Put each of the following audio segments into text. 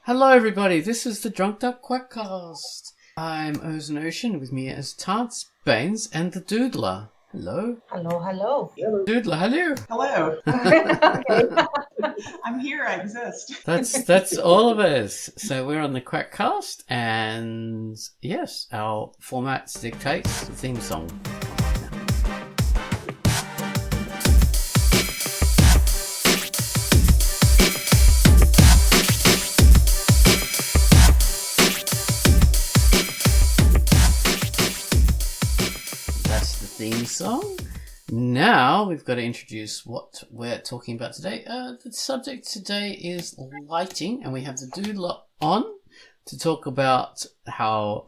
Hello everybody, this is the Drunkduck Quackcast. I'm Ozen Ocean, with me as Tantz, Baines and the Doodler. Hello. Hello, hello. Doodler, hello. Hello. I'm here, I exist. That's all of us. So we're on the Quackcast, and yes, our format dictates the theme song. Theme song. Now we've got to introduce what we're talking about today. The subject today is lighting, and we have the Doodler on to talk about how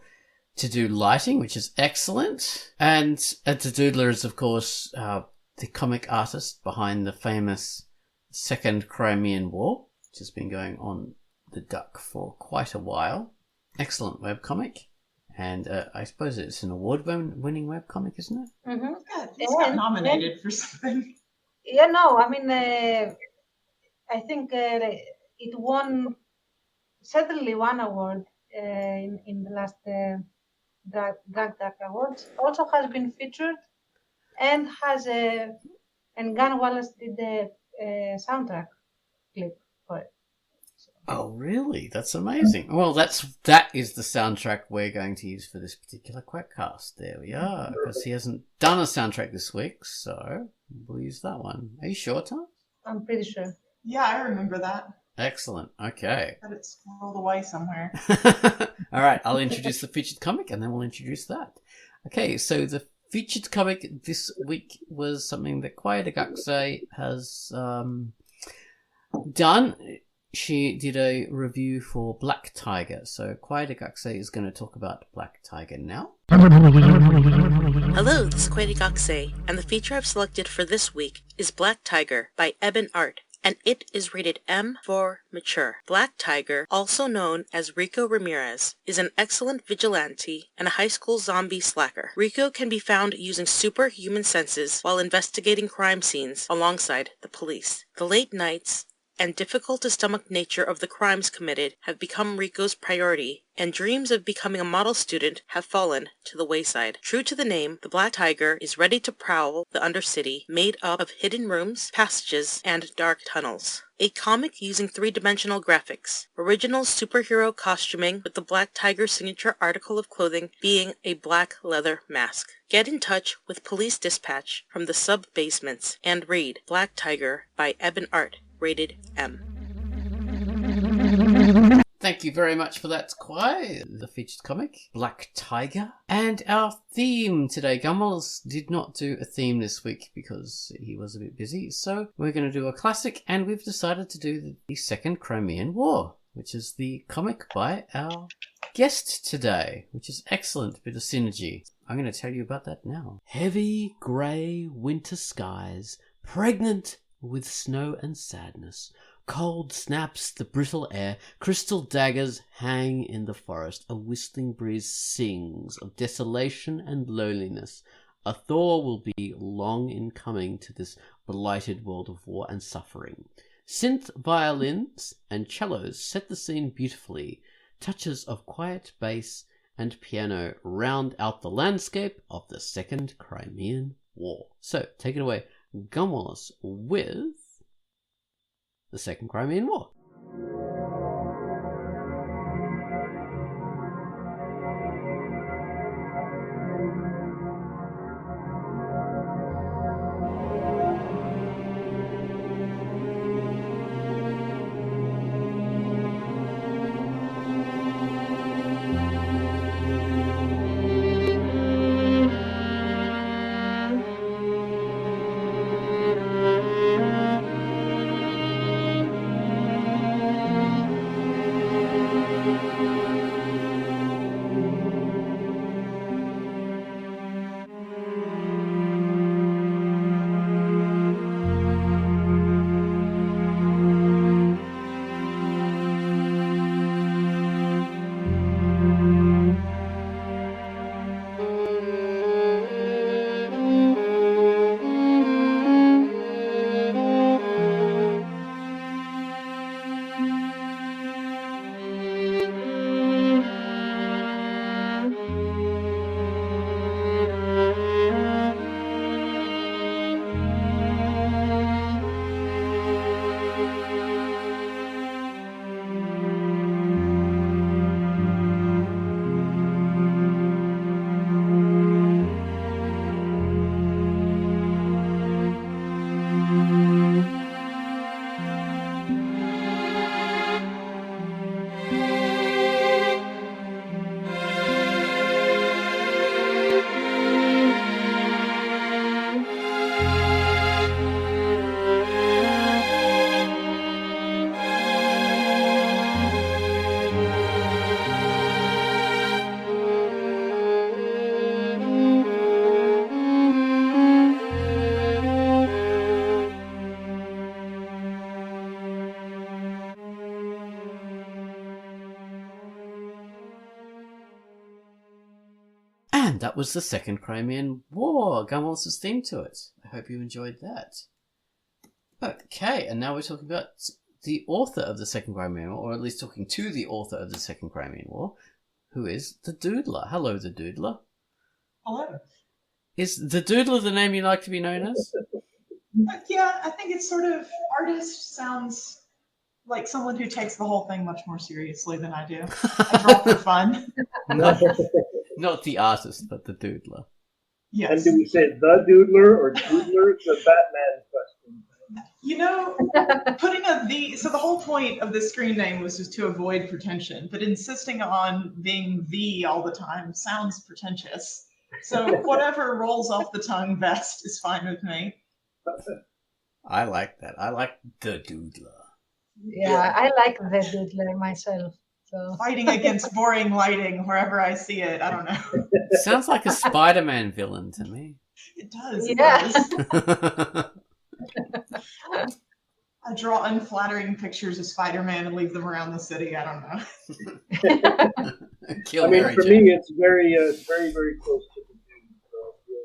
to do lighting, which is excellent. And the Doodler is, of course, the comic artist behind the famous Second Crimean War, which has been going on the Duck for quite a while. Excellent webcomic. And I suppose it's an award-winning webcomic, isn't it? Mm-hmm. Yeah, he's got nominated for something. Yeah, no, I mean, I think it won, certainly one award in the last Drunkduck Awards. Also has been featured and and Gunn Wallace did the soundtrack clip for it. Oh, really? That's amazing. Well, that is the soundtrack we're going to use for this particular Quackcast. There we are. Because he hasn't done a soundtrack this week, so we'll use that one. Are you sure, Tom? I'm pretty sure. Yeah, I remember that. Excellent. Okay. But it's scrolled away somewhere. All right, I'll introduce the featured comic, and then we'll introduce that. Okay, so the featured comic this week was something that Quackcast has done. She did a review for Black Tiger, so Quackcast is going to talk about Black Tiger now. Hello, this is Quackcast, and the feature I've selected for this week is Black Tiger by Ebon Art, and it is rated M for mature. Black Tiger, also known as Rico Ramirez, is an excellent vigilante and a high school zombie slacker. Rico can be found using superhuman senses while investigating crime scenes alongside the police. The late nights and difficult-to-stomach nature of the crimes committed have become Rico's priority, and dreams of becoming a model student have fallen to the wayside. True to the name, the Black Tiger is ready to prowl the Undercity, made up of hidden rooms, passages, and dark tunnels. A comic using three-dimensional graphics, original superhero costuming with the Black Tiger's signature article of clothing being a black leather mask. Get in touch with Police Dispatch from the sub-basements and read Black Tiger by Ebon Art, rated M. Thank you very much for that, Quai, the featured comic, Black Tiger. And our theme today, Gummels did not do a theme this week because he was a bit busy, so we're going to do a classic, and we've decided to do the Second Crimean War, which is the comic by our guest today, which is excellent, bit of synergy. I'm going to tell you about that now. Heavy, grey winter skies, pregnant with snow and sadness. Cold snaps the brittle air, crystal daggers hang in the forest, a whistling breeze sings of desolation and loneliness. A thaw will be long in coming to this blighted world of war and suffering. Synth violins and cellos set the scene beautifully. Touches of quiet bass and piano round out the landscape of the Second Crimean War. So, take it away, Gunwallace, with the Second Crimean War. And that was the Second Crimean War, Gummels' theme to it. I hope you enjoyed that. Okay, and now we're talking about the author of the Second Crimean War, or at least talking to the author of the Second Crimean War, who is the Doodler. Hello, the Doodler. Hello. Is the Doodler the name you like to be known as? Yeah, I think it's sort of, artist sounds like someone who takes the whole thing much more seriously than I do. I draw for fun. Not the artist, but the Doodler. Yes. And do we say the Doodler or Doodler? It's a Batman question. You know, putting a the, so the whole point of the screen name was just to avoid pretension, but insisting on being the all the time sounds pretentious. So whatever rolls off the tongue best is fine with me. I like that. I like the Doodler. Yeah, I like the Doodler myself. So Fighting against boring lighting wherever I see it. I don't know. Sounds like a Spider-Man villain to me. It does. It Yeah. does. I draw unflattering pictures of Spider-Man and leave them around the city. I don't know. Kill I mean, Mary for Jane. me, it's very, very close to the Doom. So I feel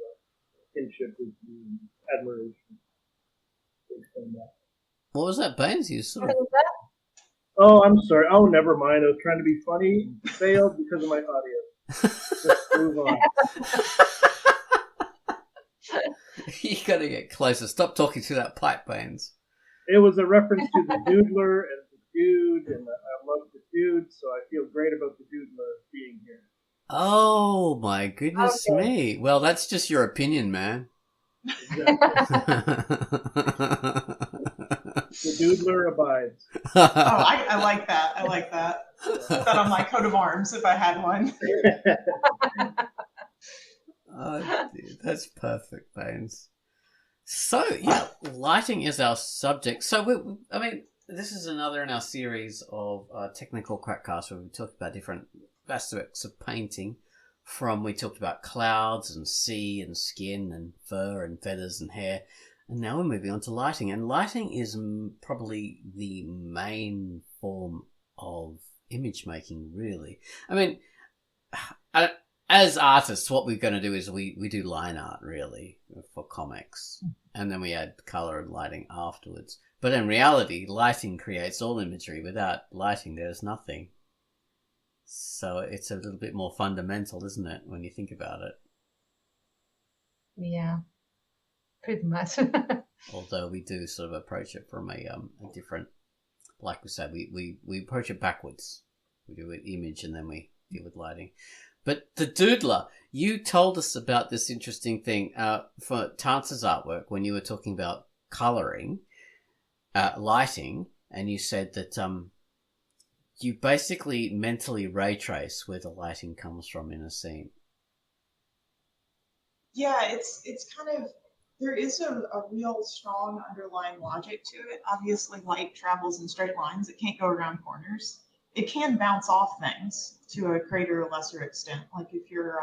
a kinship with you and admiration based on that. What was that, Baines? You sort of... Oh, I'm sorry. Oh, never mind. I was trying to be funny. Failed because of my audio. Let's move on. You gotta get closer. Stop talking to that pipe, Baines. It was a reference to the Doodler and the dude, and I love the dude, so I feel great about the Doodler being here. Oh my goodness Okay. me. Well, that's just your opinion, man. Exactly. The Doodler abides. Oh, I like that. I like that. Put that on my coat of arms if I had one. Oh, dude, that's perfect, Baines. So, yeah, lighting is our subject. So, I mean, this is another in our series of technical Quackcast where we talk about different aspects of painting. We talked about clouds and sea and skin and fur and feathers and hair. And now we're moving on to lighting. And lighting is probably the main form of image making, really. I mean, as artists, what we're going to do is we do line art, really, for comics. And then we add color and lighting afterwards. But in reality, lighting creates all imagery. Without lighting, there's nothing. So it's a little bit more fundamental, isn't it, when you think about it? yeah, pretty much. Although we do sort of approach it from a different, like we said, we approach it backwards. We do an image and then we deal with lighting. But the Doodler, you told us about this interesting thing for Tantz's artwork when you were talking about colouring, lighting, and you said that you basically mentally ray trace where the lighting comes from in a scene. Yeah, it's kind of, there is a real strong underlying logic to it. Obviously, light travels in straight lines. It can't go around corners. It can bounce off things to a greater or lesser extent. Like if you're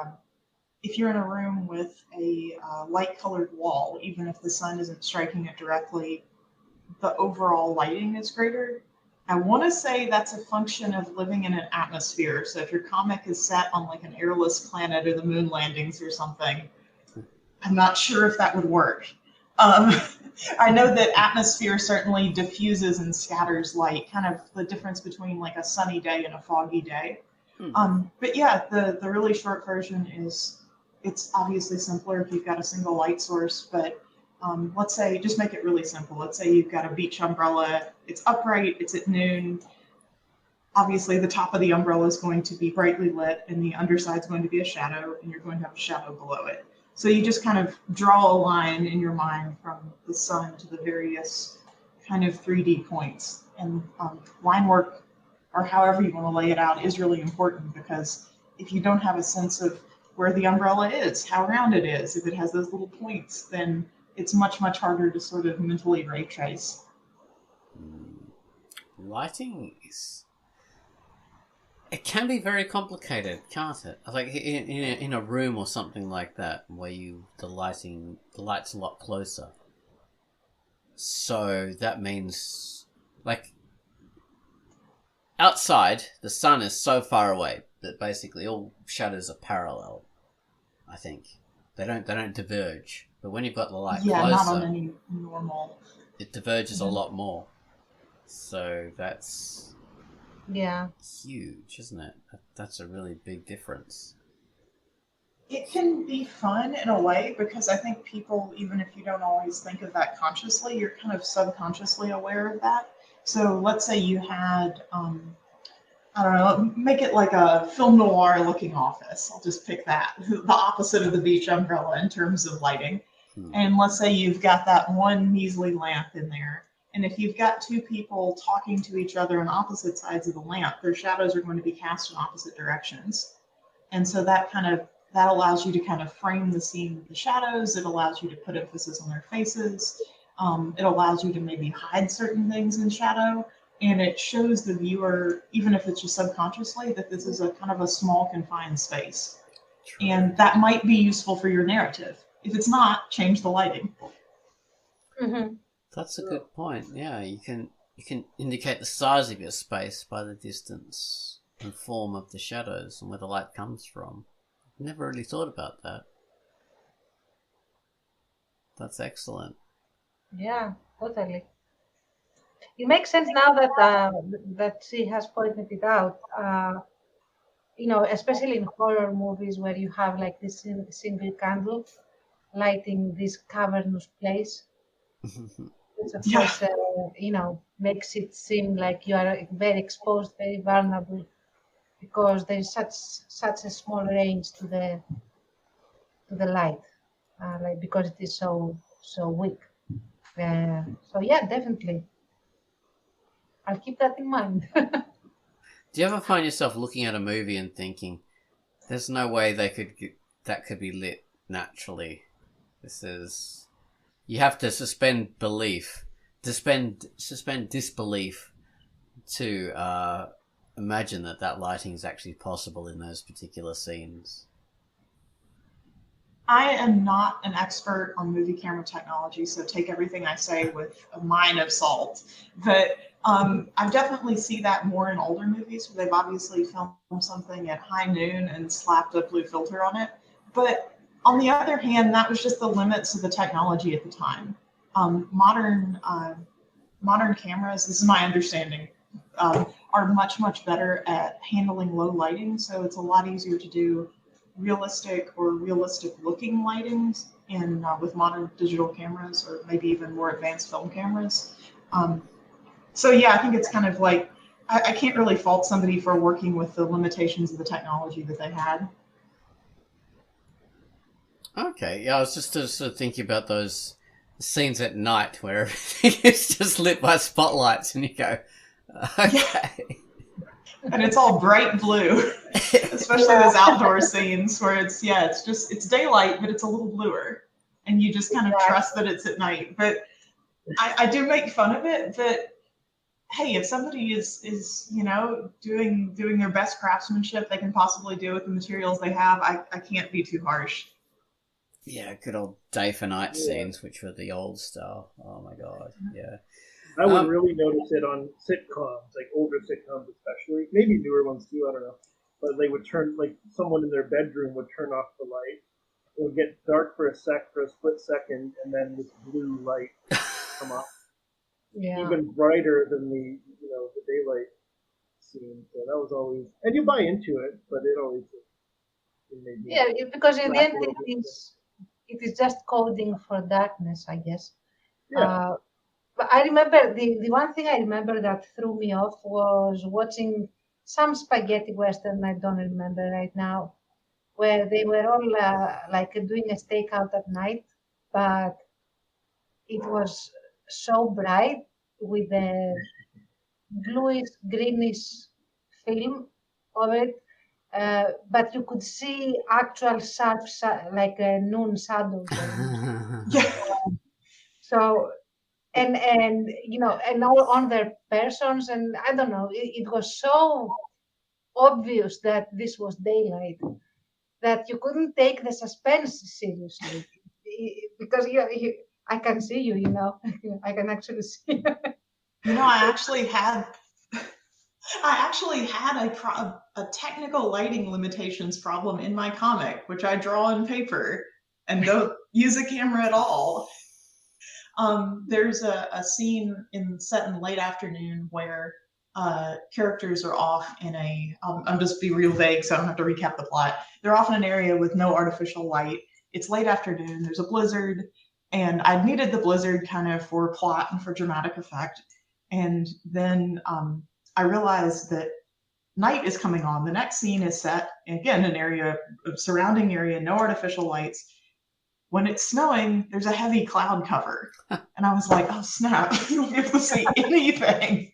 in a room with a light-colored wall, even if the sun isn't striking it directly, the overall lighting is greater. I want to say that's a function of living in an atmosphere. So if your comic is set on like an airless planet or the moon landings or something, I'm not sure if that would work. I know that atmosphere certainly diffuses and scatters light, kind of the difference between like a sunny day and a foggy day. But yeah, the really short version is it's obviously simpler if you've got a single light source, but let's say, just make it really simple. Let's say you've got a beach umbrella, it's upright, it's at noon. Obviously the top of the umbrella is going to be brightly lit and the underside is going to be a shadow and you're going to have a shadow below it. So you just kind of draw a line in your mind from the sun to the various kind of 3D points. And line work, or however you want to lay it out, is really important because if you don't have a sense of where the umbrella is, how round it is, if it has those little points, then it's much, much harder to sort of mentally ray trace. Lighting is... It can be very complicated, can't it? Like in a room or something like that, where the light's a lot closer. So that means, like, outside, the sun is so far away that basically all shadows are parallel. I think. They don't diverge. But when you've got the light Yeah, closer, not on any normal. it diverges a lot more. So that's huge, isn't it? That's a really big difference. It can be fun in a way because I think people, even if you don't always think of that consciously, you're kind of subconsciously aware of that. So let's say you had, I don't know, make it like a film noir looking office. I'll just pick that, the opposite of the beach umbrella in terms of lighting. And let's say you've got that one measly lamp in there. And if you've got two people talking to each other on opposite sides of the lamp, their shadows are going to be cast in opposite directions. And so that allows you to kind of frame the scene with the shadows. It allows you to put emphasis on their faces. It allows you to maybe hide certain things in shadow. And it shows the viewer, even if it's just subconsciously, that this is a kind of a small confined space. True. And that might be useful for your narrative. If it's not, change the lighting. Mm-hmm. That's a good point. Yeah, you can indicate the size of your space by the distance and form of the shadows and where the light comes from. Never really thought about that. That's excellent. Yeah, totally. It makes sense now that she has pointed it out. Especially in horror movies where you have like this single candle lighting this cavernous place, which of course, makes it seem like you are very exposed, very vulnerable, because there is such a small range to the light, because it is so weak. So yeah, definitely, I'll keep that in mind. Do you ever find yourself looking at a movie and thinking, "There's no way that could be lit naturally"? You have to suspend disbelief to imagine that lighting is actually possible in those particular scenes. I am not an expert on movie camera technology, so take everything I say with a mine of salt. But I definitely see that more in older movies where they've obviously filmed something at high noon and slapped a blue filter on it. But on the other hand, that was just the limits of the technology at the time. Modern cameras, this is my understanding, are much, much better at handling low lighting. So it's a lot easier to do realistic looking lightings with modern digital cameras, or maybe even more advanced film cameras. So yeah, I think it's kind of like, I can't really fault somebody for working with the limitations of the technology that they had. Okay, yeah, I was just sort of thinking about those scenes at night where everything is just lit by spotlights and you go, okay. Yeah. And it's all bright blue, especially those outdoor scenes where it's daylight, but it's a little bluer. And you just kind of trust that it's at night. But I do make fun of it that, hey, if somebody is doing their best craftsmanship they can possibly do with the materials they have, I can't be too harsh. Yeah, good old day for night scenes, which were the old style. Oh my god, yeah. I would really notice it on sitcoms, like older sitcoms especially, maybe newer ones too, I don't know. But they would turn, like someone in their bedroom would turn off the light. It would get dark for a split second, and then this blue light come up. Yeah. Even brighter than the daylight scene. So that was always, and you buy into it, but it always made me. Yeah, because in the end it is just coding for darkness, I guess. Yeah. But I remember the one thing I remember that threw me off was watching some spaghetti western, I don't remember right now, where they were all doing a stakeout at night, but it was so bright with the bluish, greenish film of it, but you could see actual sharp, noon shadows. Yeah. So, and all on their persons, and I don't know, it was so obvious that this was daylight that you couldn't take the suspense seriously because I can see you, I can actually see you. I actually had I actually had a technical lighting limitations problem in my comic, which I draw on paper and don't use a camera at all. There's a scene set in late afternoon where characters are off in I'm just be real vague so I don't have to recap the plot. They're off in an area with no artificial light. It's late afternoon, there's a blizzard, and I needed the blizzard kind of for plot and for dramatic effect. And then I realized that night is coming on. The next scene is set, again, an area, a surrounding area, no artificial lights. When it's snowing, there's a heavy cloud cover. And I was like, oh snap, I don't be able to see anything.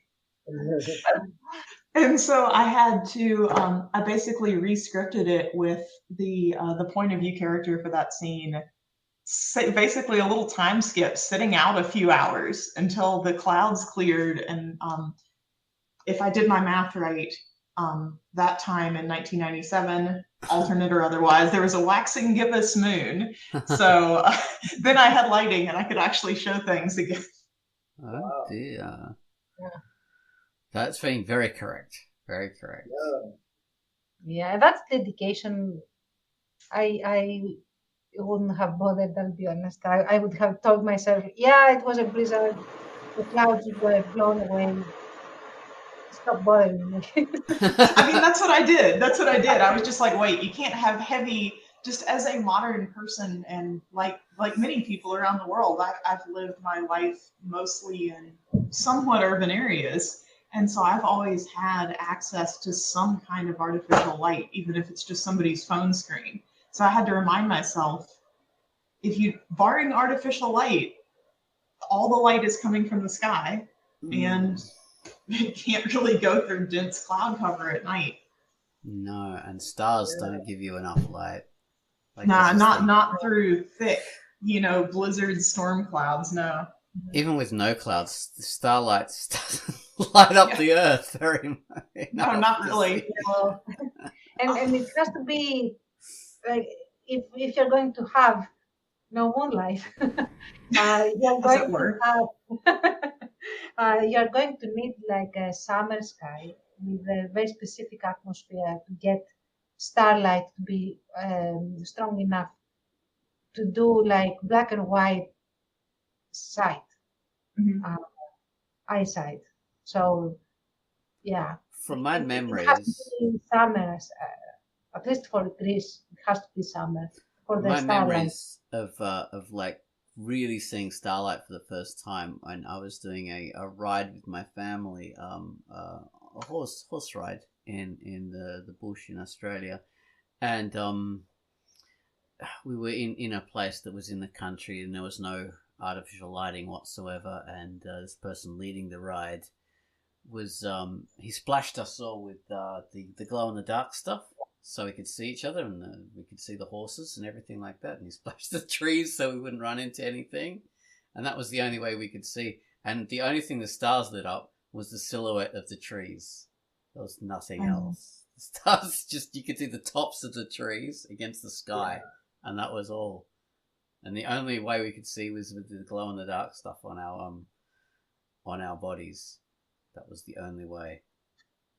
And so I had to, I basically re-scripted it with the point of view character for that scene. Basically a little time skip, sitting out a few hours until the clouds cleared. And if I did my math right, that time in 1997, alternate or otherwise, there was a waxing gibbous moon. So then I had lighting and I could actually show things again. Oh dear. Yeah. That's being very correct. Very correct. Yeah, that's dedication. I wouldn't have bothered, I'll be honest. I would have told myself, yeah, it was a blizzard. The clouds were blown away. Stop bothering me. I mean, that's what I did. I was just like, wait, you can't have heavy, just as a modern person and like many people around the world, I've lived my life mostly in somewhat urban areas. And so I've always had access to some kind of artificial light, even if it's just somebody's phone screen. So I had to remind myself, barring artificial light, all the light is coming from the sky, and it can't really go through dense cloud cover at night. No, and stars don't give you enough light. Not through thick, blizzard storm clouds, no. Even with no clouds, the starlight doesn't light up the earth very much. No, not really. And it has to be like if you're going to have no moonlight, you're going to need like a summer sky with a very specific atmosphere to get starlight to be strong enough to do like black and white sight, eyesight. So, yeah. From my memories, it has to be summer, at least for Greece, it has to be summer for the starlight. Memories of like really seeing starlight for the first time when I was doing a ride with my family, a horse ride in the bush in Australia, and we were in a place that was in the country and there was no artificial lighting whatsoever, and this person leading the ride was he splashed us all with the glow in the dark stuff so we could see each other and we could see the horses and everything like that, and he splashed the trees so we wouldn't run into anything, and that was the only way we could see, and the only thing the stars lit up was the silhouette of the trees. There was nothing else. The stars, just you could see the tops of the trees against the sky, and that was all. And the only way we could see was with the glow in the dark stuff on our bodies. That was the only way.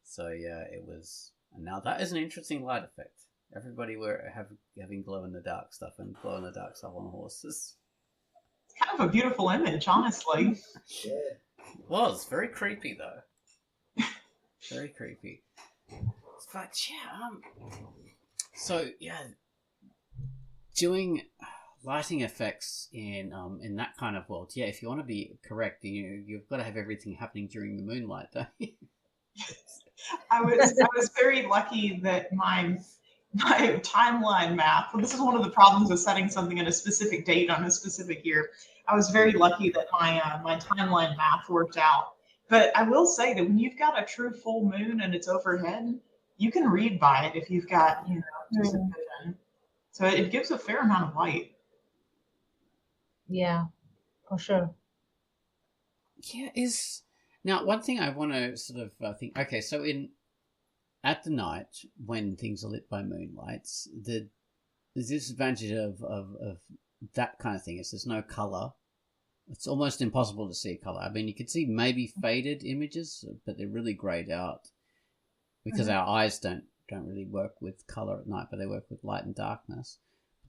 So yeah, it was. And now that is an interesting light effect. Everybody were having glow in the dark stuff and glow in the dark stuff on horses. It's kind of a beautiful image, honestly. It was very creepy though. Very creepy. But yeah, so yeah, doing lighting effects in that kind of world, yeah, if you want to be correct, you've got to have everything happening during the moonlight, don't you? I was very lucky that my timeline math. Well, this is one of the problems with setting something in a specific date on a specific year. I was very lucky that my timeline math worked out. But I will say that when you've got a true full moon and it's overhead, you can read by it if you've got decent vision. So it gives a fair amount of light. Yeah, for sure. Yeah, now one thing I want to sort of think. Okay, so at the night when things are lit by moonlights, the disadvantage of that kind of thing is there's no color. It's almost impossible to see color. I mean, you could see maybe faded images, but they're really grayed out. because our eyes don't really work with color at night, but they work with light and darkness.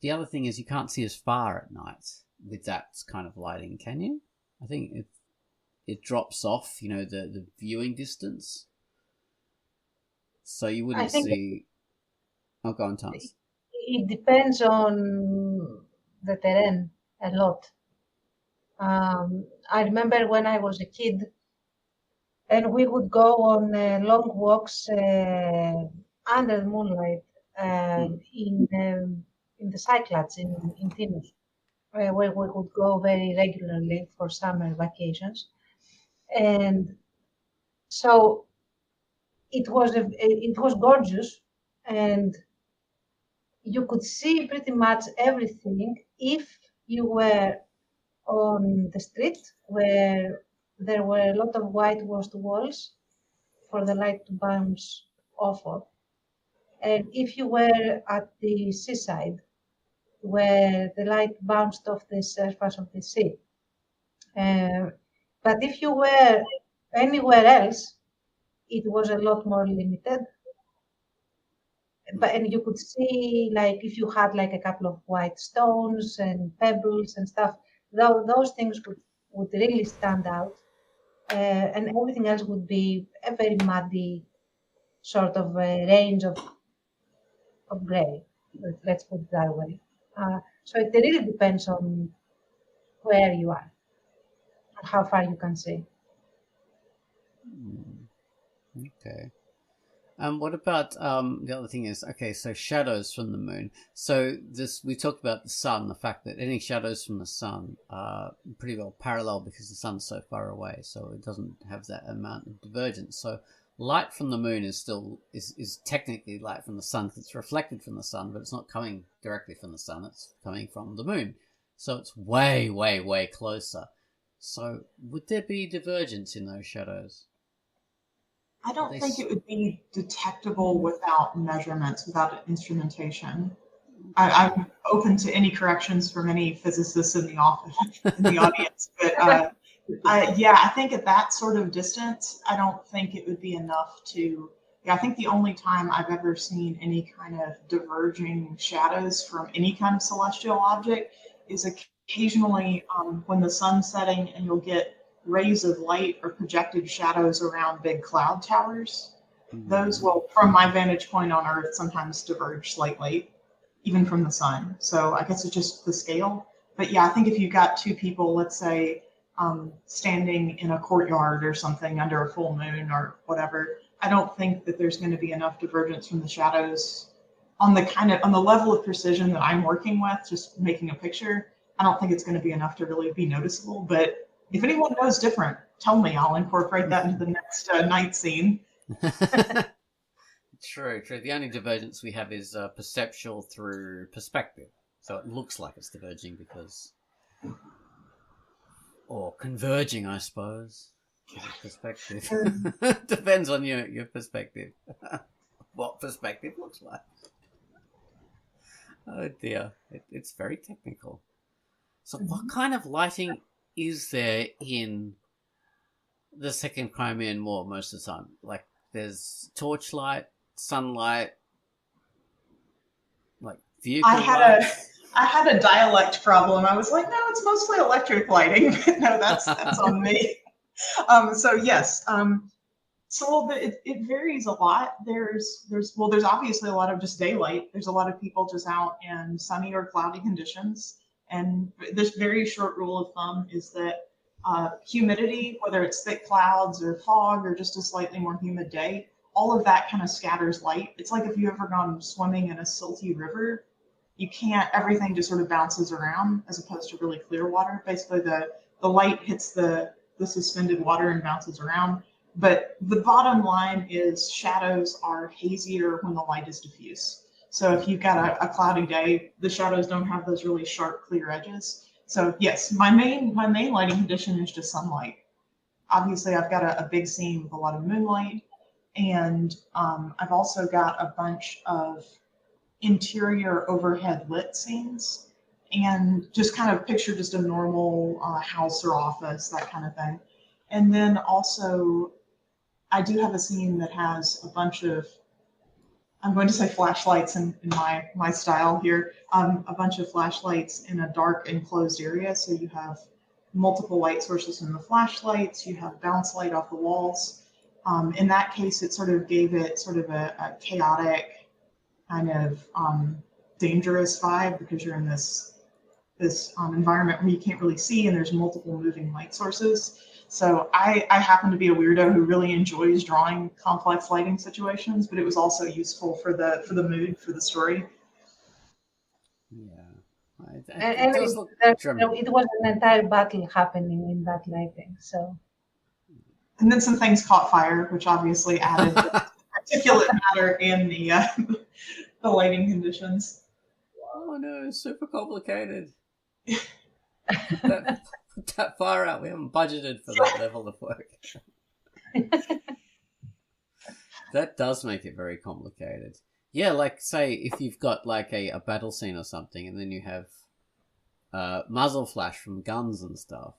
The other thing is you can't see as far at night with that kind of lighting, can you? I think it drops off, the viewing distance. So you wouldn't see... Oh, go on, Tantz. It depends on the terrain a lot. I remember when I was a kid, and we would go on long walks under the moonlight in the Cyclades in Tinos, where we would go very regularly for summer vacations. And so it was gorgeous, and you could see pretty much everything if you were on the street where there were a lot of whitewashed walls for the light to bounce off of. And if you were at the seaside where the light bounced off the surface of the sea. But if you were anywhere else, it was a lot more limited. And you could see, like, if you had like a couple of white stones and pebbles and stuff, those things would really stand out. And everything else would be a very muddy sort of range of gray. Let's put it that way. So it really depends on where you are and how far you can see. Okay. What about the other thing is, okay, so shadows from the moon. So we talked about the sun, the fact that any shadows from the sun are pretty well parallel because the sun's so far away, so it doesn't have that amount of divergence. So light from the moon is technically light from the sun because it's reflected from the sun, but it's not coming directly from the sun, it's coming from the moon. So it's way, way, way closer. So would there be divergence in those shadows? I don't think it would be detectable without measurements, without instrumentation. I'm open to any corrections from any physicists in the audience, but I think at that sort of distance, I don't think it would be enough to. Yeah, I think the only time I've ever seen any kind of diverging shadows from any kind of celestial object is occasionally when the sun's setting and you'll get rays of light or projected shadows around big cloud towers. Those will, from my vantage point on Earth, sometimes diverge slightly, even from the sun. So I guess it's just the scale. But yeah, I think if you've got two people, let's say, standing in a courtyard or something under a full moon or whatever, I don't think that there's going to be enough divergence from the shadows on the level of precision that I'm working with, just making a picture. I don't think it's going to be enough to really be noticeable, but if anyone knows different, tell me. I'll incorporate that into the next night scene. True. The only divergence we have is perceptual through perspective. So it looks like it's diverging because... Or converging, I suppose. Perspective. Depends on your perspective. What perspective looks like. Oh dear. It's very technical. So what kind of lighting is there in the Second Crimean War most of the time? Like, there's torchlight, sunlight, like vehicle lights. I had a dialect problem. I was like, no, it's mostly electric lighting. No, that's on me. So yes. So it varies a lot. There's obviously a lot of just daylight. There's a lot of people just out in sunny or cloudy conditions. And this very short rule of thumb is that humidity, whether it's thick clouds or fog or just a slightly more humid day, all of that kind of scatters light. It's like if you've ever gone swimming in a silty river, everything just sort of bounces around as opposed to really clear water. Basically, the light hits the suspended water and bounces around. But the bottom line is shadows are hazier when the light is diffuse. So if you've got a cloudy day, the shadows don't have those really sharp, clear edges. So yes, my main lighting condition is just sunlight. Obviously, I've got a big scene with a lot of moonlight, and I've also got a bunch of interior overhead lit scenes, and just kind of picture just a normal house or office, that kind of thing. And then also I do have a scene that has a bunch of, I'm going to say flashlights in my style here, a bunch of flashlights in a dark enclosed area. So you have multiple light sources in the flashlights, you have bounce light off the walls. In that case, it sort of gave it sort of a chaotic kind of dangerous vibe because you're in this environment where you can't really see and there's multiple moving light sources. So I happen to be a weirdo who really enjoys drawing complex lighting situations, but it was also useful for the mood, for the story. Yeah. And It does look it was an entire battle happening in that lighting. So. And then some things caught fire, which obviously added the particulate matter and the lighting conditions. Oh no, super complicated. Put that far out. We haven't budgeted for that level of work. That does make it very complicated. Yeah, like say if you've got like a battle scene or something, and then you have muzzle flash from guns and stuff.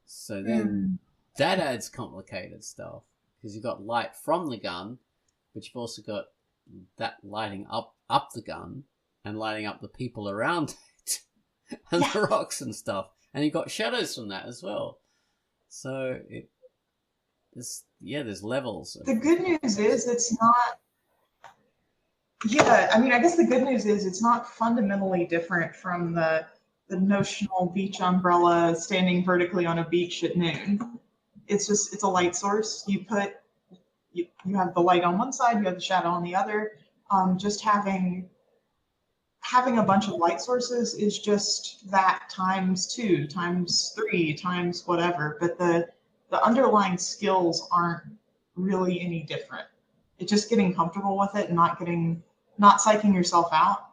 So then that adds complicated stuff because you've got light from the gun, but you've also got that lighting up the gun and lighting up the people around it and the rocks and stuff. And you've got shadows from that as well. So there's levels. The good news is it's not. Yeah, I mean, I guess the good news is it's not fundamentally different from the notional beach umbrella standing vertically on a beach at noon. It's a light source. You have the light on one side, you have the shadow on the other. Just having a bunch of light sources is just that times 2, times 3, times whatever. But the underlying skills aren't really any different. It's just getting comfortable with it and not psyching yourself out.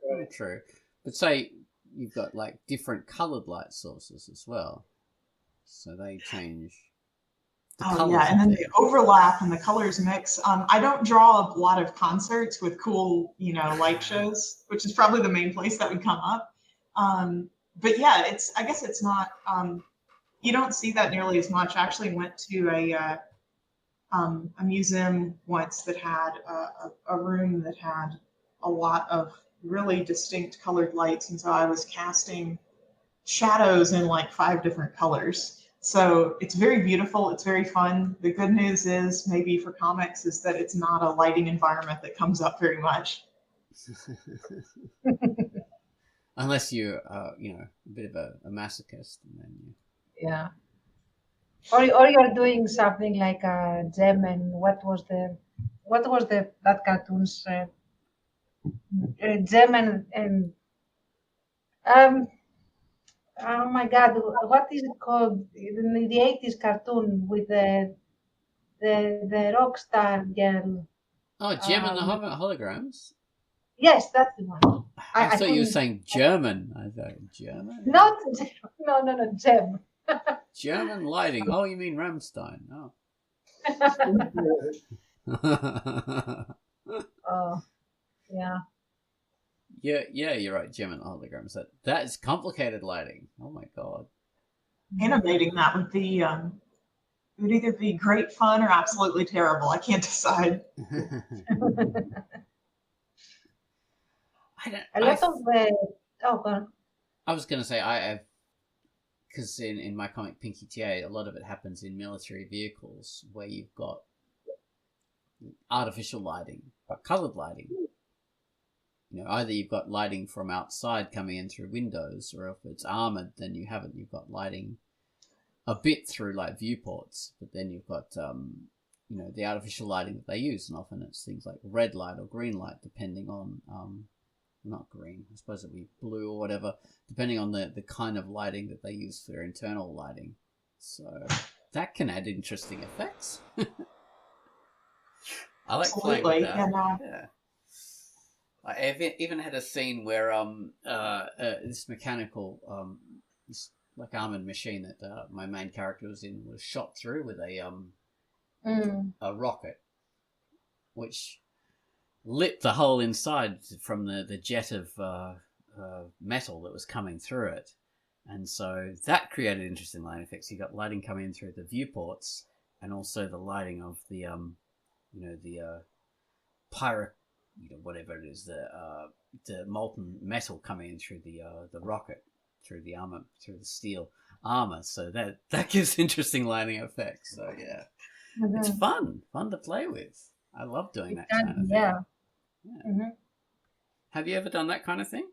Very true. But say you've got like different colored light sources as well. So they change. And then they overlap and the colors mix. I don't draw a lot of concerts with cool, light shows, which is probably the main place that would come up. But yeah, I guess it's not. You don't see that nearly as much. I actually went to a museum once that had a room that had a lot of really distinct colored lights, and so I was casting shadows in like 5 different colors. So it's very beautiful. It's very fun. The good news is maybe for comics is that it's not a lighting environment that comes up very much. Unless you're, a bit of a masochist. And then Yeah. Or you're doing something like a gem and what was that cartoon's gem and oh my God, what is it called? In the 80s cartoon with the rock star girl. Oh, Gem and the Holograms? Yes, that's the one. I thought you were saying German. I thought German? No, Gem. German lighting. Oh, you mean Rammstein. Oh. Oh, yeah. Yeah, you're right. Gem and holograms. That is complicated lighting. Oh my God. Animating that would be would either be great fun or absolutely terrible. I can't decide. I was going to say I have, because in my comic Pinky TA, a lot of it happens in military vehicles where you've got artificial lighting, but colored lighting. Either you've got lighting from outside coming in through windows, or if it's armored, then you've got lighting a bit through like viewports, but then you've got, the artificial lighting that they use, and often it's things like red light or green light, depending on, not green, I suppose it'd be blue or whatever, depending on the kind of lighting that they use for their internal lighting. So that can add interesting effects. I like playing with that. Yeah. I've even had a scene where this mechanical, this like armored machine that my main character was in was shot through with a rocket, which lit the hole inside from the jet of metal that was coming through it, And so that created interesting lighting effects. You got lighting coming in through the viewports, and also the lighting of the pyro, whatever it is, the molten metal coming in through the rocket, through the armor, through the steel armor. So that gives interesting lighting effects. So yeah, it's fun to play with. I love doing that kind of thing. Yeah. Yeah. Have you ever done that kind of thing?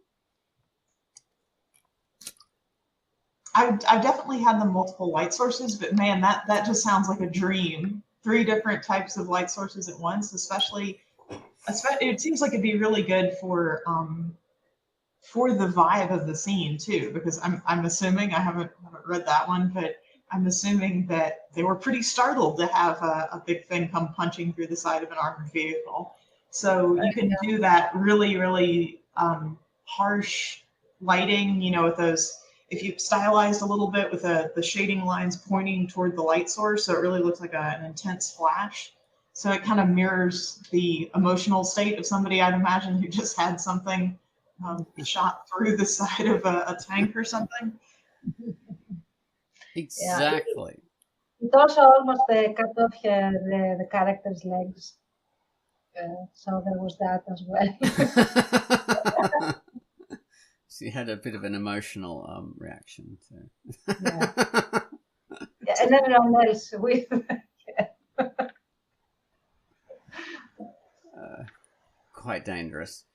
I've definitely had the multiple light sources, but man, that just sounds like a dream. 3 different types of light sources at once, especially it seems like it'd be really good for the vibe of the scene too, because I'm assuming, I haven't read that one, but I'm assuming that they were pretty startled to have a big thing come punching through the side of an armored vehicle. So you can do that really, really harsh lighting, with those, if you stylized a little bit with the shading lines pointing toward the light source, so it really looks like an intense flash. So it kind of mirrors the emotional state of somebody, I'd imagine, who just had something shot through the side of a tank or something. Exactly. Yeah. It also almost cut off the character's legs. So there was that as well. So you had a bit of an emotional reaction to. Yeah. And everyone else with. Quite dangerous.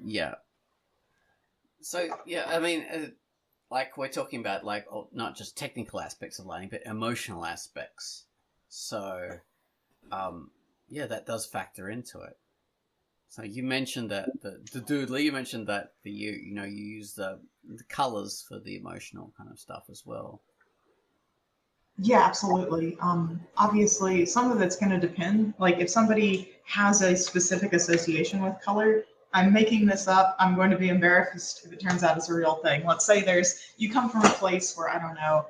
Yeah. So yeah, I mean, like we're talking about, like not just technical aspects of lighting, but emotional aspects. So, yeah, that does factor into it. So you mentioned that the Doodler, you mentioned that you use the colors for the emotional kind of stuff as well. Yeah, absolutely. Obviously, some of it's going to depend. Like if somebody has a specific association with color, I'm making this up. I'm going to be embarrassed if it turns out it's a real thing. Let's say you come from a place where, I don't know,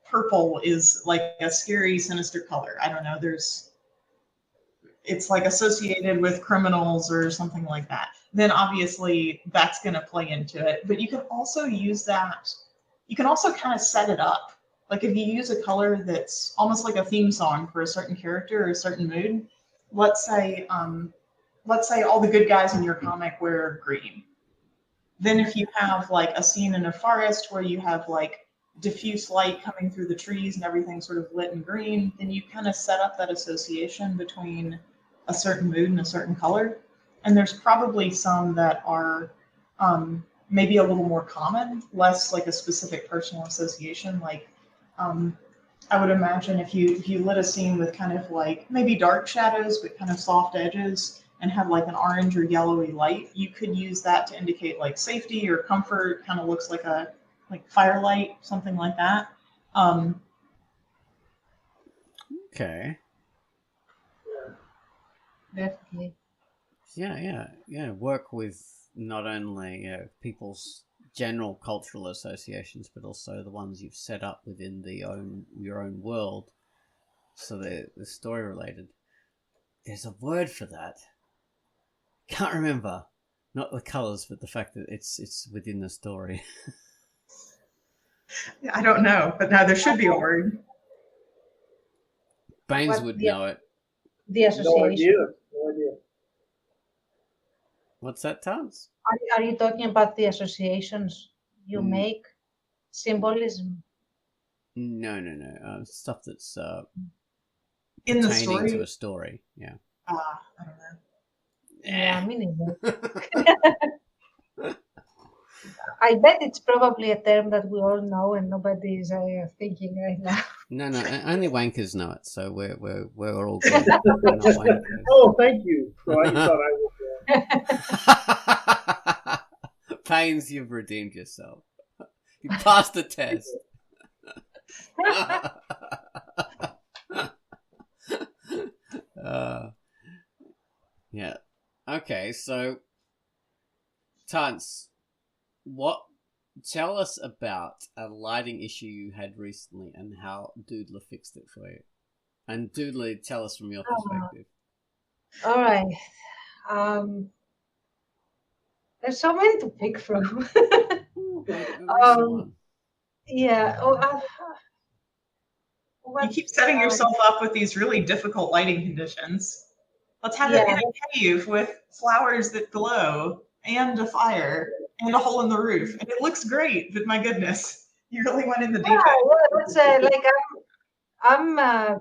purple is like a scary, sinister color. I don't know, it's like associated with criminals or something like that. Then obviously that's going to play into it. But you can also use that. You can also kind of set it up. Like if you use a color that's almost like a theme song for a certain character or a certain mood, let's say all the good guys in your comic wear green. Then if you have like a scene in a forest where you have like diffuse light coming through the trees and everything sort of lit in green, then you kind of set up that association between a certain mood and a certain color. And there's probably some that are maybe a little more common, less like a specific personal association. Like I would imagine if you lit a scene with kind of like maybe dark shadows but kind of soft edges and had like an orange or yellowy light, you could use that to indicate like safety or comfort. Kind of looks like firelight, something like that. Okay. Definitely. Yeah. Work with not only people's general cultural associations, but also the ones you've set up within your own world, so they're story related. There's a word for that. Can't remember. Not the colors, but the fact that it's within the story. I don't know, but now there should be a word. Baines would know it. The association. No idea. What's that, Tantz? Are you talking about the associations you make? Symbolism? No. Stuff that's In the pertaining story? to a story. Yeah. I don't know. Yeah, me neither. I bet it's probably a term that we all know and nobody is thinking right now. No, only wankers know it, so we're all good. We're not wankers. Oh, thank you. So I thought I was. Pains, you've redeemed yourself. You passed the test. Yeah. Okay, so Tantz, tell us about a lighting issue you had recently and how Doodler fixed it for you. And Doodler, tell us from your perspective. All right. There's so many to pick from. Make it a recent Um, one. yeah. You keep setting yourself up with these really difficult lighting conditions. Let's have it in a cave with flowers that glow and a fire and a hole in the roof. And it looks great, but my goodness, you really went in the deep end. That's like I'm a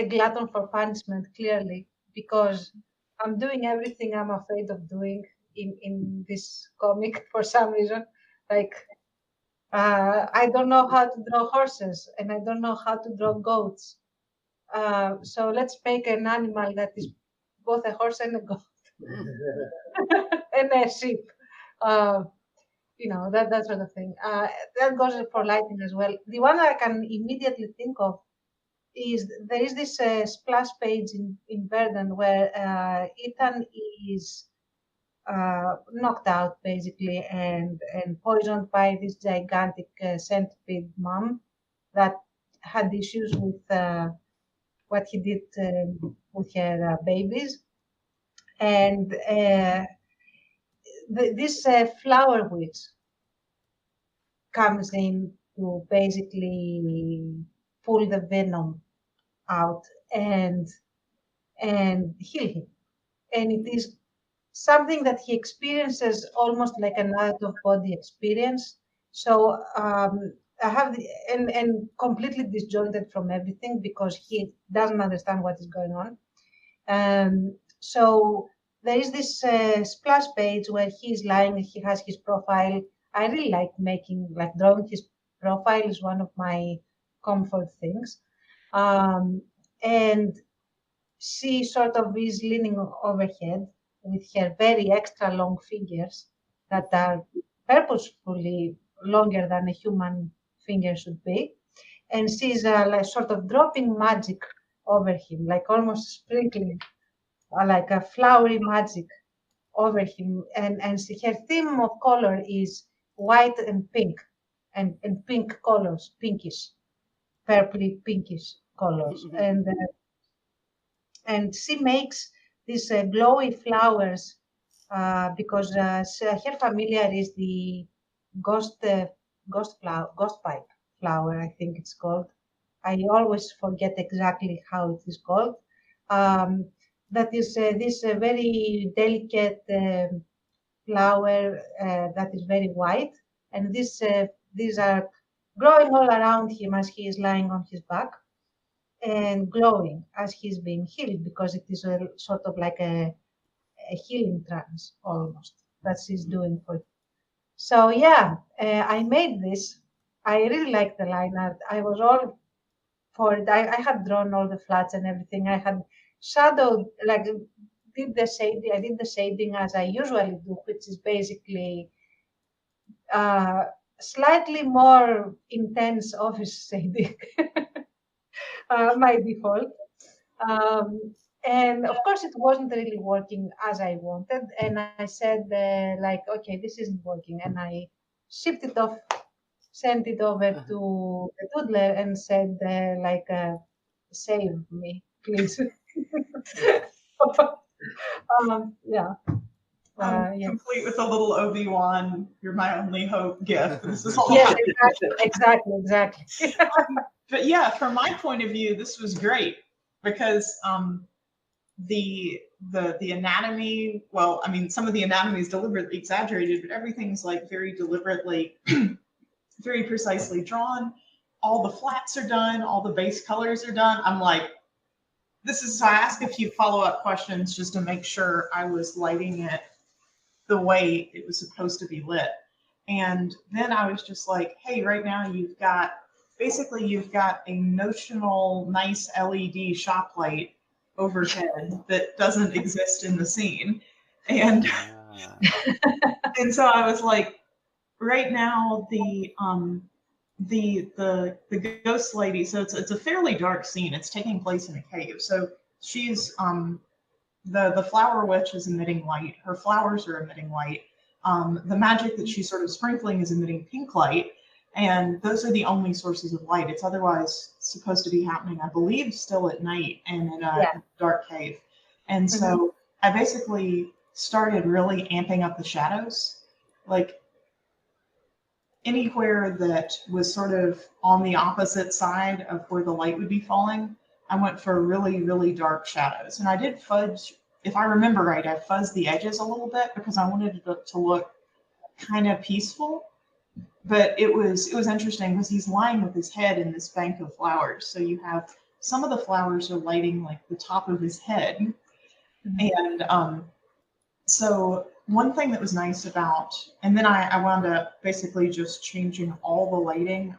glutton for punishment, clearly, because I'm doing everything I'm afraid of doing in this comic for some reason. Like, I don't know how to draw horses, and I don't know how to draw goats. So let's make an animal that is both a horse and a goat and a sheep. That sort of thing. That goes for lighting as well. The one I can immediately think of is there is this splash page in Verdun where Ethan is knocked out basically and poisoned by this gigantic centipede mom that had issues with what he did with her babies. And this flower witch comes in to basically pull the venom out and heal him. And it is something that he experiences almost like an out of body experience. So I have and completely disjointed from everything because he doesn't understand what is going on. So there is this splash page where he's lying. He has his profile. I really like drawing his profile is one of my comfort things. And she sort of is leaning overhead with her very extra long fingers that are purposefully longer than a human finger should be. And she's like sort of dropping magic over him, like almost sprinkling like a flowery magic over him. And her theme of color is white and pink, and pink colors, pinkish, purpley pinkish colors. And she makes these glowy flowers because her familiar is the ghost pipe flower, I think it's called. I always forget exactly how it is called. That is this very delicate flower that is very white, and these are growing all around him as he is lying on his back and glowing as he's being healed, because it is a sort of like a healing trance almost that she's doing for him. So yeah, I made this. I really like the line art. I was all for it. I had drawn all the flats and everything. I had shadowed, like did the shading. I did the shading as I usually do, which is basically slightly more intense office shading. My default. And of course, it wasn't really working as I wanted. And I said, okay, this isn't working. And I shipped it off, sent it over to the Doodler and said, save me, please. Yeah. Complete with a little Obi-Wan, you're my only hope gift. This is all. Yeah, exactly. But yeah, from my point of view, this was great because the anatomy, well, I mean, some of the anatomy is deliberately exaggerated, but everything's like very deliberately, very precisely drawn. All the flats are done, all the base colors are done. I'm like, so I asked a few follow-up questions just to make sure I was lighting it the way it was supposed to be lit. And then I was just like, hey, right now you've got a notional nice LED shop light overhead that doesn't exist in the scene. And and so I was like, right now the ghost lady, so it's a fairly dark scene. It's taking place in a cave. So she's the flower witch is emitting light. Her flowers are emitting light. The magic that she's sort of sprinkling is emitting pink light. And those are the only sources of light. It's otherwise supposed to be happening, I believe, still at night and in a dark cave. And so I basically started really amping up the shadows. Like anywhere that was sort of on the opposite side of where the light would be falling, I went for really, really dark shadows. And I did fudge, if I remember right, I fuzzed the edges a little bit because I wanted it to look kind of peaceful. But it was interesting because he's lying with his head in this bank of flowers. So you have some of the flowers are lighting like the top of his head. And so one thing that was nice about, and then I wound up basically just changing all the lighting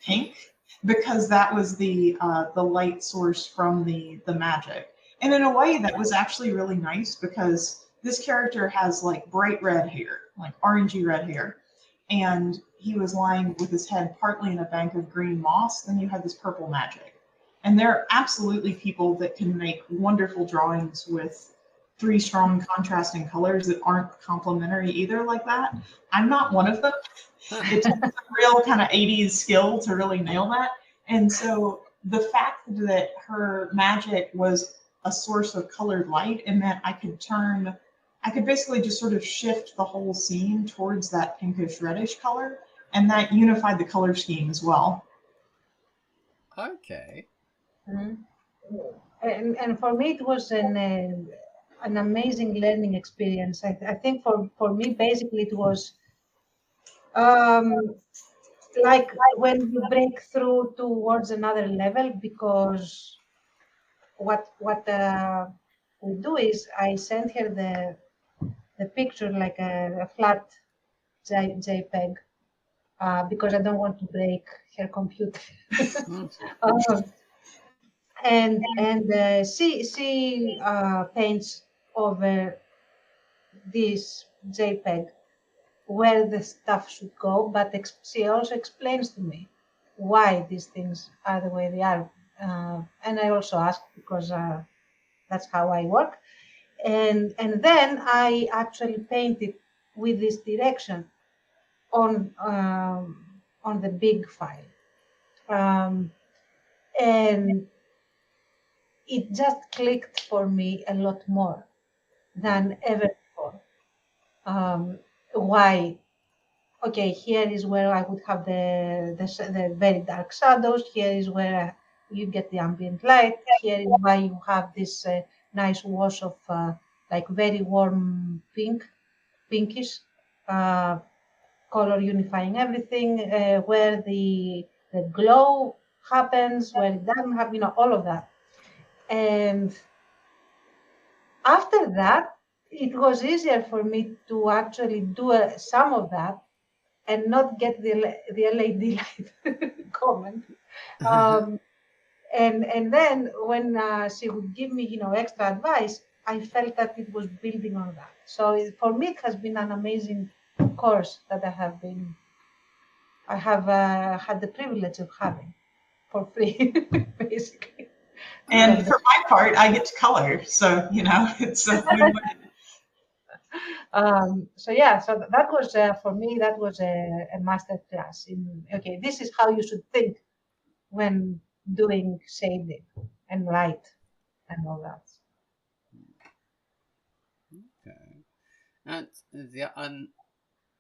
pink because that was the light source from the magic. And in a way that was actually really nice because this character has like bright red hair, like orangey red hair. And he was lying with his head partly in a bank of green moss. Then you had this purple magic. And there are absolutely people that can make wonderful drawings with 3 strong contrasting colors that aren't complementary either like that. I'm not one of them. It took a real kind of 80s skill to really nail that. And so the fact that her magic was a source of colored light and that I could basically just sort of shift the whole scene towards that pinkish reddish color, and that unified the color scheme as well. Okay. And for me, it was an amazing learning experience. I think for me, basically, it was like when you break through towards another level, because what we do is I sent her the picture like a flat JPEG because I don't want to break her computer. And she paints over this JPEG where the stuff should go, but she also explains to me why these things are the way they are. And I also ask because that's how I work. And then I actually painted with this direction on the big file. And it just clicked for me a lot more than ever before. Why? Okay, here is where I would have the very dark shadows. Here is where you get the ambient light. Here is why you have this nice wash of like very warm pinkish color unifying everything. Where the glow happens, where it doesn't happen, all of that. And after that, it was easier for me to actually do some of that and not get the LED light comment. And then when she would give me, extra advice, I felt that it was building on that. So for me, it has been an amazing course that I have had the privilege of having for free, basically. And for my part, I get to color, so it's a win-win. So that was for me. That was a master class in this is how you should think when doing shading and light and all that. Okay, and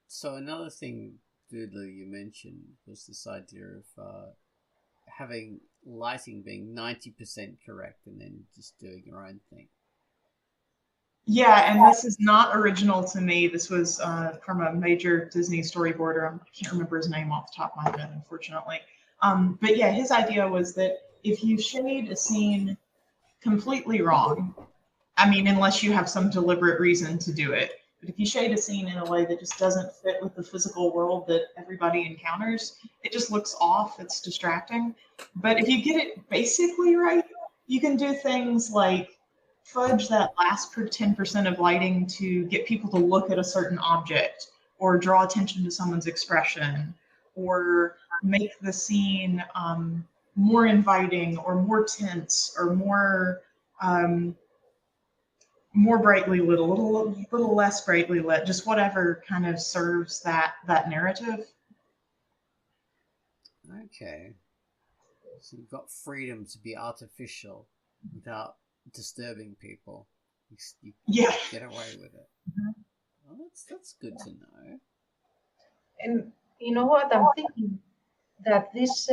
so another thing, Doodler, you mentioned was this idea of having lighting being 90% correct and then just doing your own thing. Yeah, and this is not original to me. This was from a major Disney storyboarder. I can't remember his name off the top of my head, unfortunately. But yeah, his idea was that if you shade a scene completely wrong, I mean, unless you have some deliberate reason to do it, but if you shade a scene in a way that just doesn't fit with the physical world that everybody encounters, it just looks off, it's distracting. But if you get it basically right, you can do things like fudge that last 10% of lighting to get people to look at a certain object, or draw attention to someone's expression, or make the scene more inviting, or more tense, or more brightly lit, a little less brightly lit, just whatever kind of serves that narrative. Okay. So you've got freedom to be artificial without disturbing people. You Yeah. get away with it. Well, that's good to know. And you know what? I'm thinking that this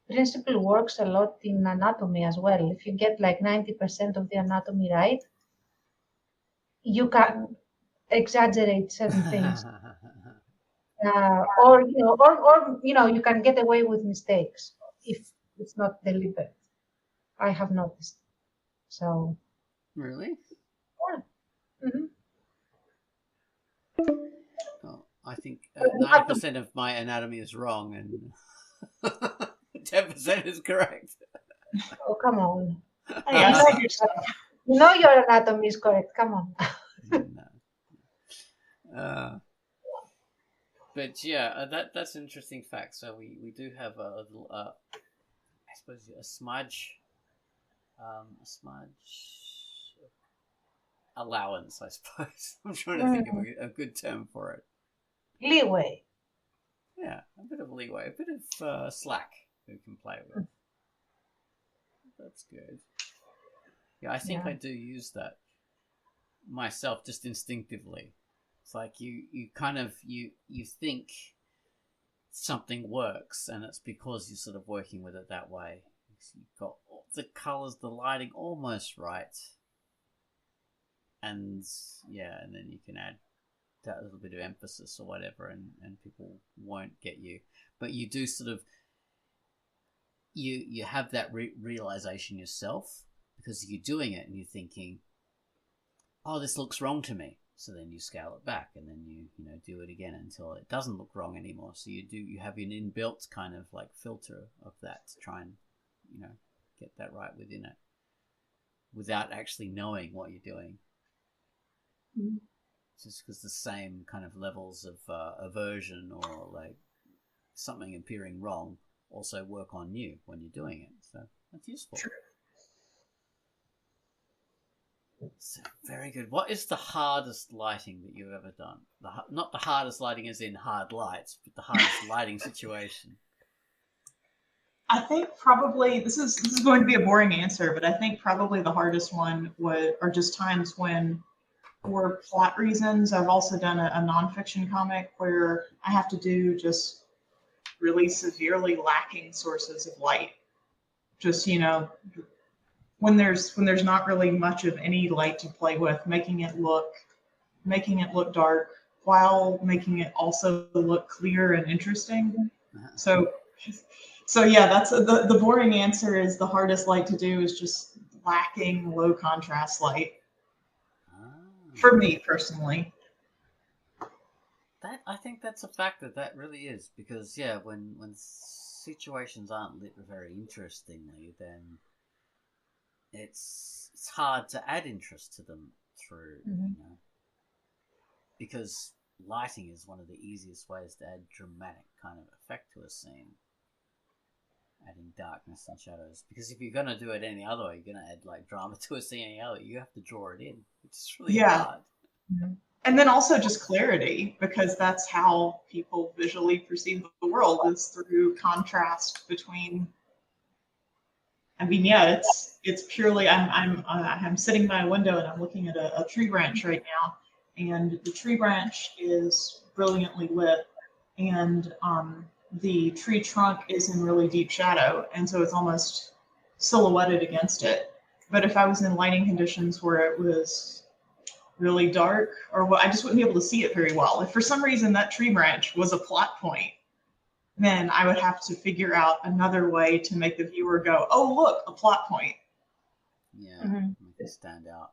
principle works a lot in anatomy as well. If you get like 90% of the anatomy right, you can exaggerate certain things. Or you can get away with mistakes if it's not deliberate. I have noticed. So, Really? yeah. Mhm. Well, I think You have to- 90% of my anatomy is wrong and 10% is correct. Oh, come on. Hey, I said yourself. You know your anatomy is correct. Come on. No. But yeah, that's an interesting fact. So we do have a little, I suppose, a smudge allowance, I suppose. I'm trying to think of a good term for it. Leeway. Yeah, a bit of leeway, a bit of slack we can play with. That's good. Yeah, I think I do use that myself just instinctively. It's like you kind of you think something works, and it's because you're sort of working with it that way. You've got all the colors, the lighting almost right, and then you can add that little bit of emphasis or whatever, and people won't get you. But you do sort of you have that realization yourself because you're doing it and you're thinking, oh, this looks wrong to me. So then you scale it back, and then you do it again until it doesn't look wrong anymore. So you have an inbuilt kind of like filter of that to try and get that right within it, without actually knowing what you're doing. Mm-hmm. Just because the same kind of levels of aversion or like something appearing wrong also work on you when you're doing it. So that's useful. Sure. So, very good. What is the hardest lighting that you've ever done? Not the hardest lighting as in hard lights, but the hardest lighting situation. I think probably this is going to be a boring answer, but I think probably the hardest one are just times when, for plot reasons, I've also done a nonfiction comic where I have to do just really severely lacking sources of light. Just when there's not really much of any light to play with, making it look dark while making it also look clear and interesting. So yeah, that's the boring answer is the hardest light to do is just lacking low contrast light. For me personally. I think that's a factor. That really is, because when situations aren't lit very interestingly, then it's hard to add interest to them through, because lighting is one of the easiest ways to add dramatic kind of effect to a scene. Adding darkness and shadows, because if you're going to do it any other way, you're going to add like drama to a scene any other way. You have to draw it in, which is really hard. Mm-hmm. And then also just clarity, because that's how people visually perceive the world, is through contrast between. I mean, it's purely. I'm sitting by a window and I'm looking at a tree branch right now, and the tree branch is brilliantly lit, and the tree trunk is in really deep shadow, and so it's almost silhouetted against it. But if I was in lighting conditions where it was really dark, or I just wouldn't be able to see it very well. If for some reason that tree branch was a plot point, then I would have to figure out another way to make the viewer go, oh, look, a plot point. Yeah, make it stand out.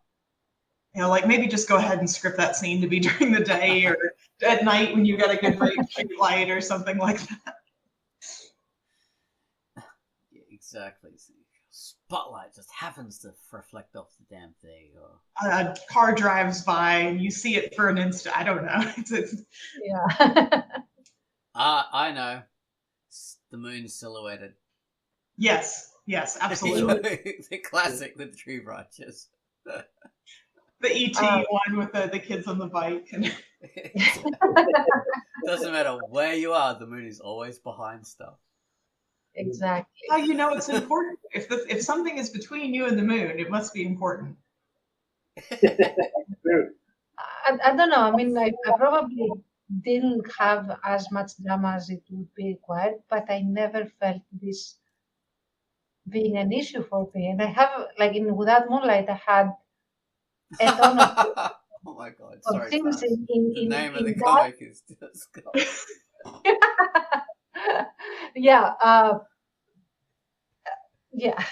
Like maybe just go ahead and script that scene to be during the day or at night when you got a good bright light or something like that. Yeah, exactly. Spotlight just happens to reflect off the damn thing, or a car drives by and you see it for an instant. I don't know. Yeah. I know. The moon silhouetted. Yes, absolutely. The classic with the tree branches. The E.T. one with the kids on the bike. Doesn't matter where you are, the moon is always behind stuff. Exactly. How you know it's important? If something is between you and the moon, it must be important. I don't know. I mean, I probably didn't have as much drama as it would be required, but I never felt this being an issue for me. And I have, like in Without Moonlight, I had a ton Oh my god, of sorry, things Tantz. The name of the that. comic is just Yeah, yeah.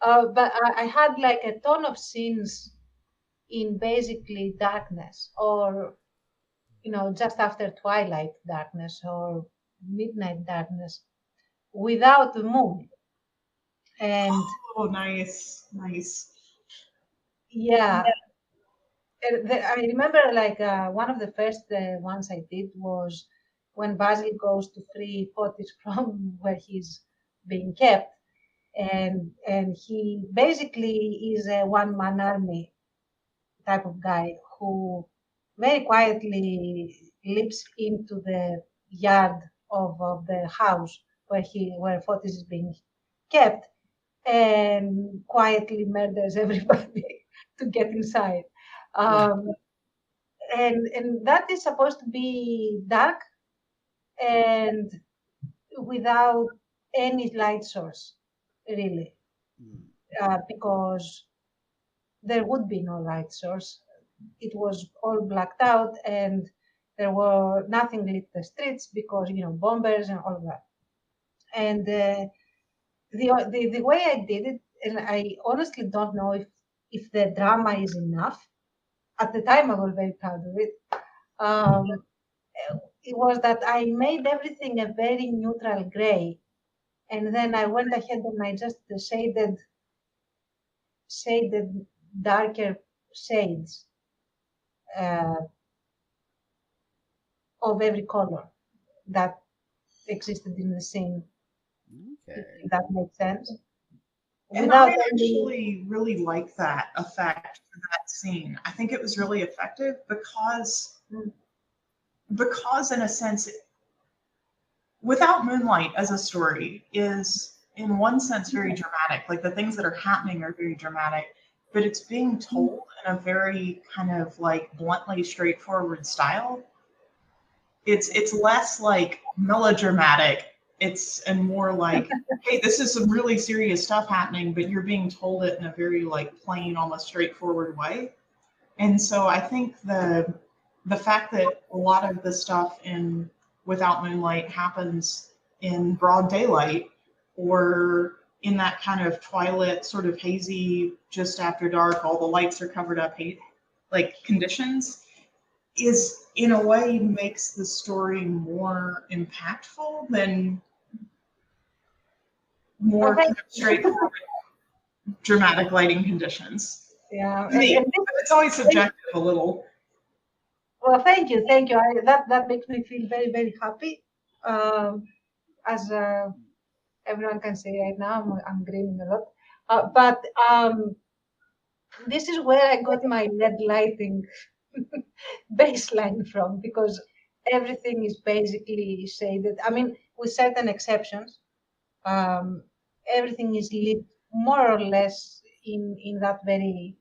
But I had like a ton of scenes in basically darkness, or just after twilight darkness or midnight darkness, without the moon. And Oh, nice. yeah, I remember like one of the first ones I did was when Basil goes to free Potis from where he's being kept, and he basically is a one-man army type of guy who very quietly leaps into the yard of the house where Fotis is being kept, and quietly murders everybody to get inside. And that is supposed to be dark and without any light source, really, because there would be no light source. It was all blacked out, and there were nothing lit the streets because bombers and all of that. And the way I did it, and I honestly don't know if the drama is enough. At the time, I was very proud of it. It was that I made everything a very neutral gray, and then I went ahead and I just shaded darker shades of every color that existed in the scene. Okay. If that makes sense. And I actually really like that effect for that scene. I think it was really effective because in a sense, Without Moonlight as a story is in one sense very dramatic. Like the things that are happening are very dramatic, but it's being told in a very kind of like bluntly straightforward style. It's less like melodramatic. And more like, hey, this is some really serious stuff happening, but you're being told it in a very like plain, almost straightforward way. And so I think the fact that a lot of the stuff in Without Moonlight happens in broad daylight or in that kind of twilight, sort of hazy, just after dark, all the lights are covered up, like conditions, is in a way makes the story more impactful than more kind of straightforward dramatic lighting conditions. Yeah, it's always subjective a little. Well, thank you. That makes me feel very, very happy. As everyone can see right now, I'm grinning a lot. But this is where I got my LED lighting baseline from, because everything is basically shaded. I mean, with certain exceptions, everything is lit more or less in that very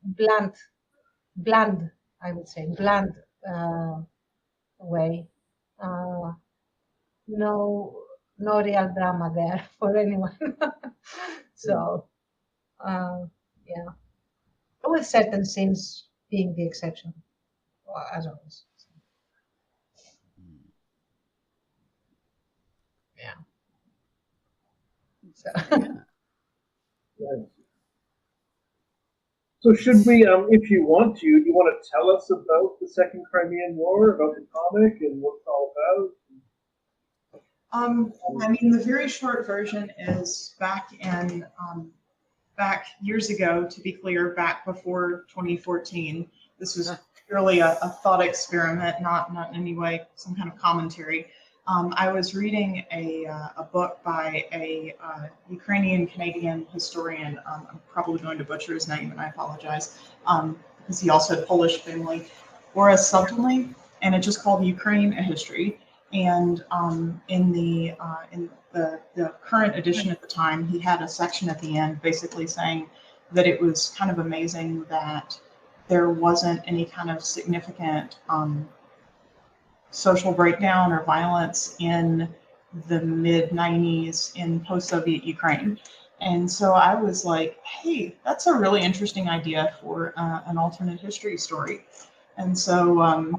bland, I would say, bland way. No real drama there for anyone. So, yeah, with certain scenes being the exception, as always. Yeah. So. Right. So should we, if you want to, do you want to tell us about the Second Crimean War, about the comic and what it's all about? I mean, the very short version is back years ago, to be clear, back before 2014. This was purely a thought experiment, not in any way some kind of commentary. I was reading a book by a Ukrainian-Canadian historian. I'm probably going to butcher his name, and I apologize, because he also had Polish family, Ora Subtly, and it's just called Ukraine: A History. And in the current edition at the time, he had a section at the end basically saying that it was kind of amazing that there wasn't any kind of significant social breakdown or violence in the mid 90s in post-Soviet Ukraine. And so I was like, hey, that's a really interesting idea for an alternate history story. And so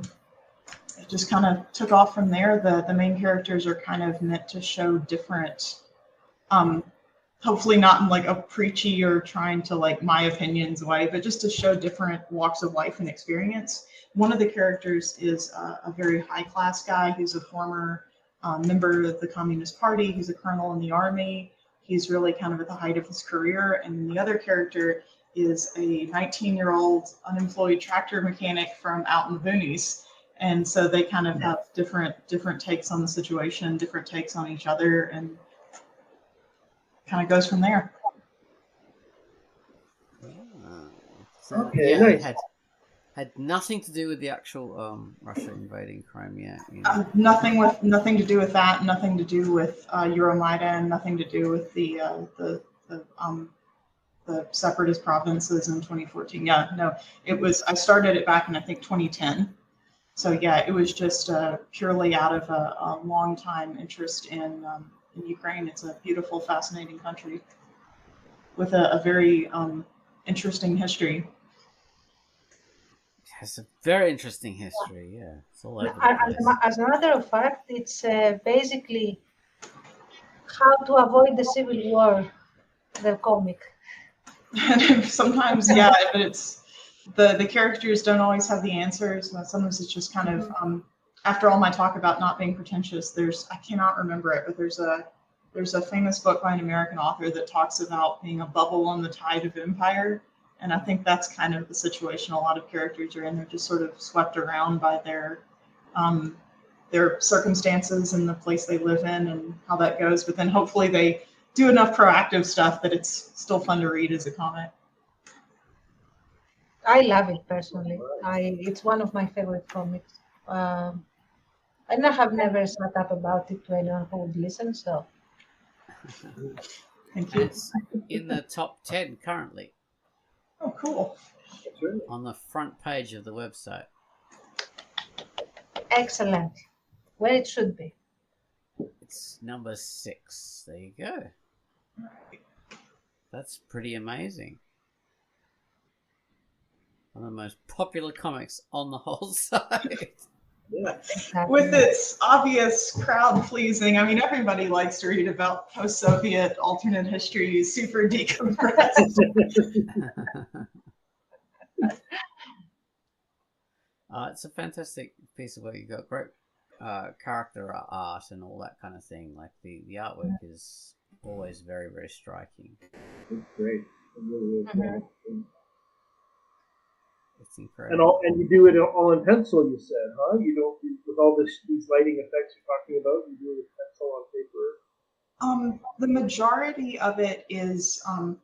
it just kind of took off from there. The main characters are kind of meant to show different, hopefully not in like a preachy or trying to like my opinions way, but just to show different walks of life and experience. One of the characters is a very high class guy who's a former member of the Communist Party. He's a colonel in the army. He's really kind of at the height of his career. And the other character is a 19-year-old unemployed tractor mechanic from out in the boonies. And so they kind of have different takes on the situation, different takes on each other, and kind of goes from there. So, Okay, yeah, nice. it had nothing to do with the actual Russia invading Crimea. Nothing to do with that. Nothing to do with Euromaidan. Nothing to do with the separatist provinces in 2014. Yeah, no, it was. I started it back in I think 2010. So yeah, it was just purely out of a long time interest in Ukraine. It's a beautiful, fascinating country with a very interesting history. It has a very interesting history. Yeah, it's all over the place. As a matter of fact, it's basically how to avoid the civil war, the comic. Sometimes, yeah, but it's the characters don't always have the answers. Sometimes it's just kind of after all my talk about not being pretentious, I cannot remember it, but there's a famous book by an American author that talks about being a bubble on the tide of empire. And I think that's kind of the situation a lot of characters are in. They're just sort of swept around by their circumstances and the place they live in and how that goes. But then hopefully they do enough proactive stuff that it's still fun to read as a comic. I love it personally. It's one of my favorite comics. And I have never shut up about it to anyone who would listen. So Thank you. It's in the top 10 currently Oh, cool. on the front page of the website. excellent, where it should be. It's number 6. There you go. That's pretty amazing. One of the most popular comics on the whole site. Yeah. With its obvious crowd pleasing, I mean, everybody likes to read about post-Soviet alternate history, super decompressed. It's a fantastic piece of work. You've got great character art and all that kind of thing. Like the artwork is always very, very striking. It's great. It really is great. It's incredible. And you do it all in pencil, you said, huh? You don't, with all these lighting effects you're talking about, you do it with pencil on paper? The majority of it is, I'm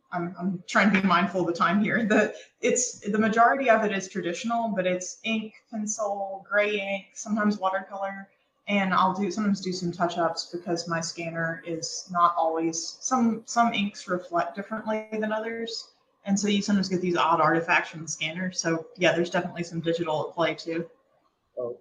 trying to be mindful of the time here. The majority of it is traditional, but it's ink, pencil, gray ink, sometimes watercolor, and I'll sometimes do some touch-ups because my scanner is not always, some inks reflect differently than others. And so you sometimes get these odd artifacts from the scanner. So yeah, there's definitely some digital at play too. Oh.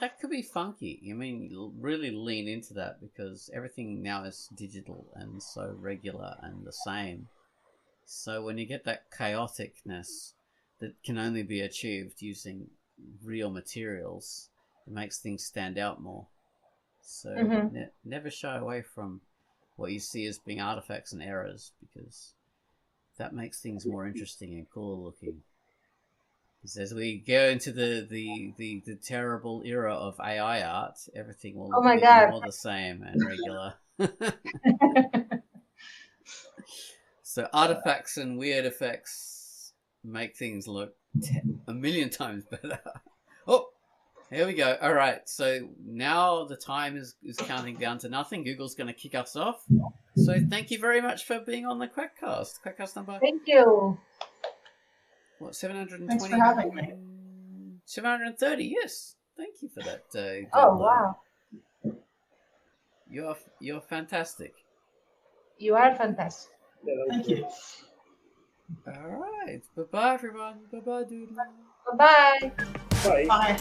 That could be funky. I mean, you really lean into that because everything now is digital and so regular and the same. So when you get that chaoticness that can only be achieved using real materials, it makes things stand out more. So never shy away from what you see as being artifacts and errors, because that makes things more interesting and cooler looking. Because as we go into the terrible era of AI art, everything will be more the same and regular. So artifacts and weird effects make things look a million times better. Oh, here we go. All right, so now the time is counting down to nothing. Google's going to kick us off. So thank you very much for being on the Quackcast. Quackcast number... Thank you. What, 720? Thanks for having me. 730, yes. Thank you for that. Oh, wow. You're fantastic. You are fantastic. Yeah, Thank you. All right. Bye-bye, everyone. Bye-bye, Doodler. Bye-bye. Bye. Bye.